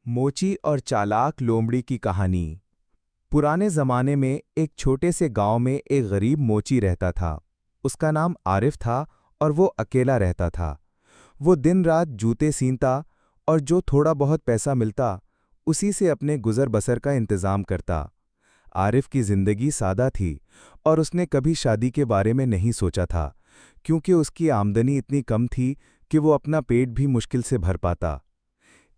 मोची और चालाक लोमड़ी की कहानी। पुराने ज़माने में एक छोटे से गांव में एक गरीब मोची रहता था। उसका नाम आरिफ था और वो अकेला रहता था। वो दिन रात जूते सीनता और जो थोड़ा बहुत पैसा मिलता उसी से अपने गुजर बसर का इंतज़ाम करता। आरिफ की ज़िंदगी सादा थी और उसने कभी शादी के बारे में नहीं सोचा था, क्योंकि उसकी आमदनी इतनी कम थी कि वो अपना पेट भी मुश्किल से भर पाता।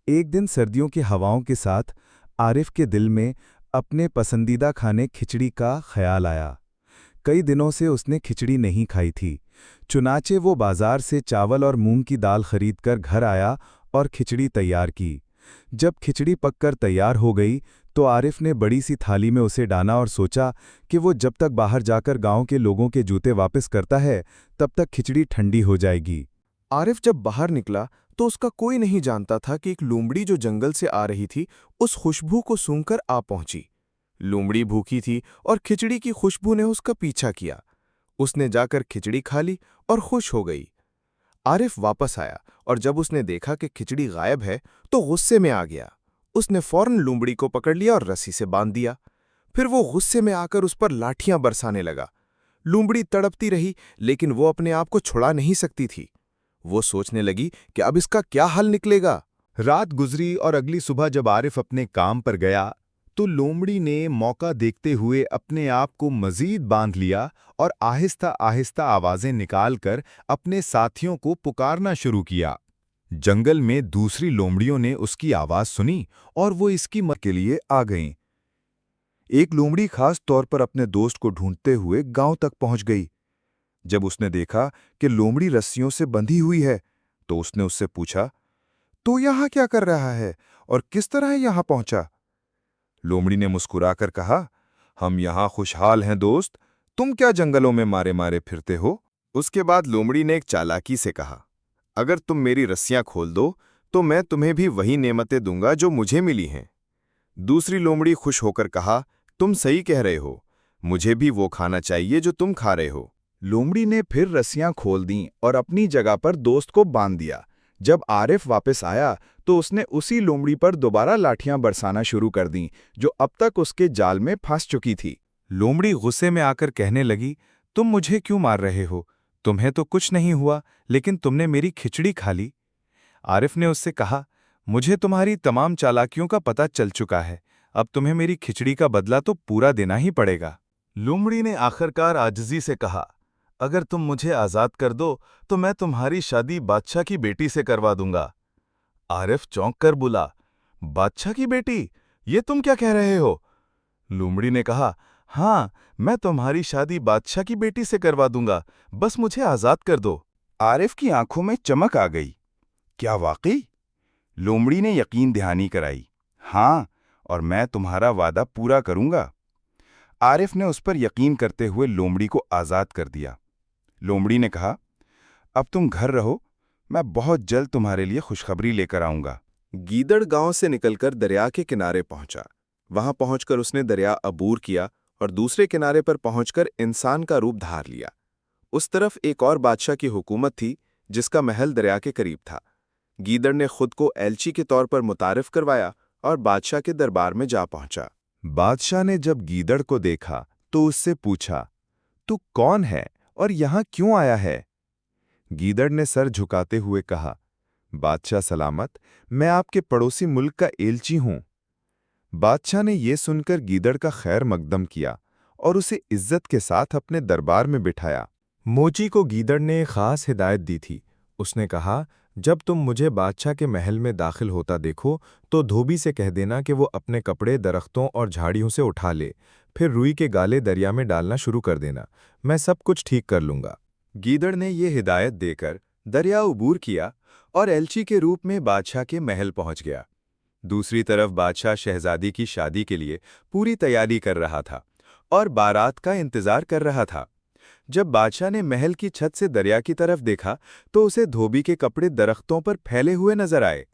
एक दिन सर्दियों की हवाओं के साथ आरिफ के दिल में अपने पसंदीदा खाने खिचड़ी का ख्याल आया। कई दिनों से उसने खिचड़ी नहीं खाई थी। चुनाचे वो बाजार से चावल और मूंग की दाल खरीदकर घर आया और खिचड़ी तैयार की। जब खिचड़ी पककर तैयार हो गई तो आरिफ ने बड़ी सी थाली में उसे डाला और सोचा कि वो जब तक बाहर जाकर गांव के लोगों के जूते वापस करता है तब तक खिचड़ी ठंडी हो जाएगी। आरिफ जब बाहर निकला तो उसका कोई नहीं जानता था कि एक लोमड़ी जो जंगल से आ रही थी उस खुशबू को सूंघकर आ पहुंची। लोमड़ी भूखी थी और खिचड़ी की खुशबू ने उसका पीछा किया। उसने जाकर खिचड़ी खा ली और खुश हो गई। आरिफ वापस आया और जब उसने देखा कि खिचड़ी गायब है तो गुस्से में आ गया। उसने फौरन लोमड़ी को पकड़ लिया और रस्सी से बांध दिया। फिर वो गुस्से में आकर उस पर लाठियां बरसाने लगा। लोमड़ी तड़पती रही लेकिन वो अपने आप को छुड़ा नहीं सकती थी। वो सोचने लगी कि अब इसका क्या हल निकलेगा। रात गुजरी और अगली सुबह जब आरिफ अपने काम पर गया तो लोमड़ी ने मौका देखते हुए अपने आप को मजीद बांध लिया और आहिस्ता आहिस्ता आवाजें निकालकर अपने साथियों को पुकारना शुरू किया। जंगल में दूसरी लोमड़ियों ने उसकी आवाज सुनी और वो इसकी मदद के लिए आ गईं। एक लोमड़ी खास तौर पर अपने दोस्त को ढूंढते हुए गांव तक पहुंच गई। जब उसने देखा कि लोमड़ी रस्सियों से बंधी हुई है तो उसने उससे पूछा, तो यहाँ क्या कर रहा है और किस तरह यहाँ पहुंचा? लोमड़ी ने मुस्कुराकर कहा, हम यहाँ खुशहाल हैं दोस्त, तुम क्या जंगलों में मारे मारे फिरते हो? उसके बाद लोमड़ी ने एक चालाकी से कहा, अगर तुम मेरी रस्सियां खोल दो तो मैं तुम्हें भी वही नेमतें दूंगा जो मुझे मिली हैं। दूसरी लोमड़ी खुश होकर कहा, तुम सही कह रहे हो, मुझे भी वो खाना चाहिए जो तुम खा रहे हो। लोमड़ी ने फिर रस्सियां खोल दीं और अपनी जगह पर दोस्त को बांध दिया। जब आरिफ वापस आया तो उसने उसी लोमड़ी पर दोबारा लाठियां बरसाना शुरू कर दीं जो अब तक उसके जाल में फंस चुकी थी। लोमड़ी गुस्से में आकर कहने लगी, तुम मुझे क्यों मार रहे हो? तुम्हें तो कुछ नहीं हुआ, लेकिन तुमने मेरी खिचड़ी खा ली। आरिफ ने उससे कहा, मुझे तुम्हारी तमाम चालाकियों का पता चल चुका है, अब तुम्हें मेरी खिचड़ी का बदला तो पूरा देना ही पड़ेगा। लोमड़ी ने आखिरकार आजिज़ी से कहा, अगर तुम मुझे आज़ाद कर दो तो मैं तुम्हारी शादी बादशाह की बेटी से करवा दूंगा। आरिफ चौंक कर बोला, बादशाह की बेटी? ये तुम क्या कह रहे हो? लोमड़ी ने कहा, हाँ, मैं तुम्हारी शादी बादशाह की बेटी से करवा दूंगा, बस मुझे आज़ाद कर दो। आरिफ की आंखों में चमक आ गई। क्या वाकई? लोमड़ी ने यकीन दहानी कराई। हाँ, और मैं तुम्हारा वादा पूरा करूंगा। आरिफ ने उस पर यकीन करते हुए लोमड़ी को आज़ाद कर दिया। लोमड़ी ने कहा, अब तुम घर रहो, मैं बहुत जल्द तुम्हारे लिए खुशखबरी लेकर आऊंगा। गीदड़ गांव से निकलकर दरिया के किनारे पहुंचा। वहां पहुंचकर उसने दरिया अबूर किया और दूसरे किनारे पर पहुंचकर इंसान का रूप धार लिया। उस तरफ एक और बादशाह की हुकूमत थी जिसका महल दरिया के करीब था। गीदड़ ने खुद को एलची के तौर पर मुतारिफ करवाया और बादशाह के दरबार में जा पहुंचा। बादशाह ने जब गीदड़ को देखा तो उससे पूछा, तू कौन है और यहाँ क्यों आया है? गीदड़ ने सर झुकाते हुए कहा, बादशाह सलामत, मैं आपके पड़ोसी मुल्क का एलची हूं। बादशाह ने यह सुनकर गीदड़ का खैर मकदम किया और उसे इज्जत के साथ अपने दरबार में बिठाया। मोची को गीदड़ ने खास हिदायत दी थी। उसने कहा, जब तुम मुझे बादशाह के महल में दाखिल होता देखो तो धोबी से कह देना कि वो अपने कपड़े दरख्तों और झाड़ियों से उठा ले, फिर रुई के गाले दरिया में डालना शुरू कर देना। मैं सब कुछ ठीक कर लूंगा। गीदड़ ने यह हिदायत देकर दरिया उबूर किया और एलची के रूप में बादशाह के महल पहुंच गया। दूसरी तरफ बादशाह शहजादी की शादी के लिए पूरी तैयारी कर रहा था और बारात का इंतजार कर रहा था। जब बादशाह ने महल की छत से दरिया की तरफ देखा तो उसे धोबी के कपड़े दरख्तों पर फैले हुए नजर आए।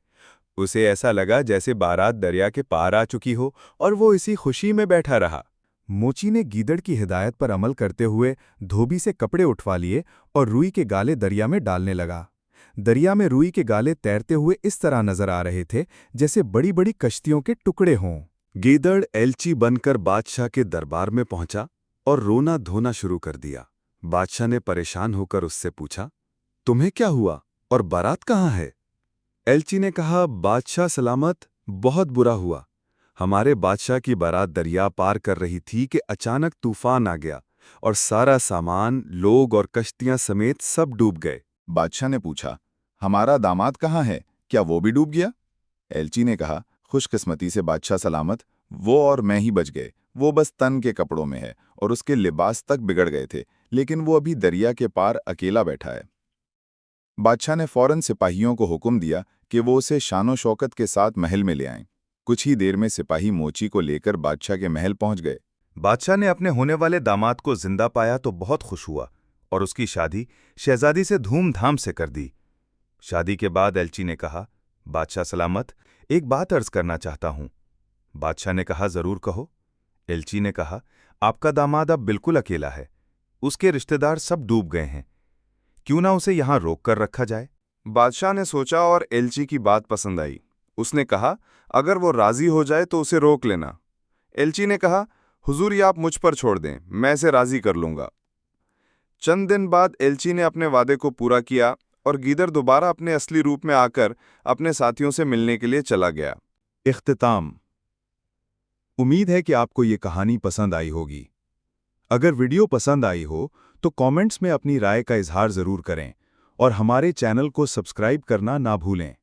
उसे ऐसा लगा जैसे बारात दरिया के पार आ चुकी हो और वो इसी खुशी में बैठा रहा। मोची ने गीदड़ की हिदायत पर अमल करते हुए धोबी से कपड़े उठवा लिए और रुई के गाले दरिया में डालने लगा। दरिया में रुई के गाले तैरते हुए इस तरह नजर आ रहे थे जैसे बड़ी बड़ी कश्तियों के टुकड़े हों। गीदड़ एलची बनकर बादशाह के दरबार में पहुंचा और रोना धोना शुरू कर दिया। बादशाह ने परेशान होकर उससे पूछा, तुम्हें क्या हुआ और बारात कहाँ है? एलची ने कहा, बादशाह सलामत, बहुत बुरा हुआ। हमारे बादशाह की बारात दरिया पार कर रही थी कि अचानक तूफान आ गया और सारा सामान, लोग और कश्तियां समेत सब डूब गए। बादशाह ने पूछा, हमारा दामाद कहाँ है, क्या वो भी डूब गया? एलची ने कहा, खुशकिस्मती से बादशाह सलामत, वो और मैं ही बच गए। वो बस तन के कपड़ों में है और उसके लिबास तक बिगड़ गए थे, लेकिन वो अभी दरिया के पार अकेला बैठा है। बादशाह ने फौरन सिपाहियों को हुक्म दिया कि वो उसे शानो शौकत के साथ महल में ले आएं। कुछ ही देर में सिपाही मोची को लेकर बादशाह के महल पहुंच गए। बादशाह ने अपने होने वाले दामाद को जिंदा पाया तो बहुत खुश हुआ और उसकी शादी शहजादी से धूमधाम से कर दी। शादी के बाद एलची ने कहा, बादशाह सलामत, एक बात अर्ज करना चाहता हूं। बादशाह ने कहा, जरूर कहो। एलची ने कहा, आपका दामाद अब बिल्कुल अकेला है। उसके रिश्तेदार सब डूब गए हैं। क्यों ना उसे यहां रोक कर रखा जाए? बादशाह ने सोचा और एलची की बात पसंद आई। उसने कहा, अगर वो राजी हो जाए तो उसे रोक लेना। एलची ने कहा, हुजूर, ये आप मुझ पर छोड़ दें, मैं इसे राजी कर लूंगा। चंद दिन बाद एलची ने अपने वादे को पूरा किया और गीदड़ दोबारा अपने असली रूप में आकर अपने साथियों से मिलने के लिए चला गया। इख्तिताम। उम्मीद है कि आपको ये कहानी पसंद आई होगी। अगर वीडियो पसंद आई हो तो कमेंट्स में अपनी राय का इजहार जरूर करें और हमारे चैनल को सब्सक्राइब करना ना भूलें।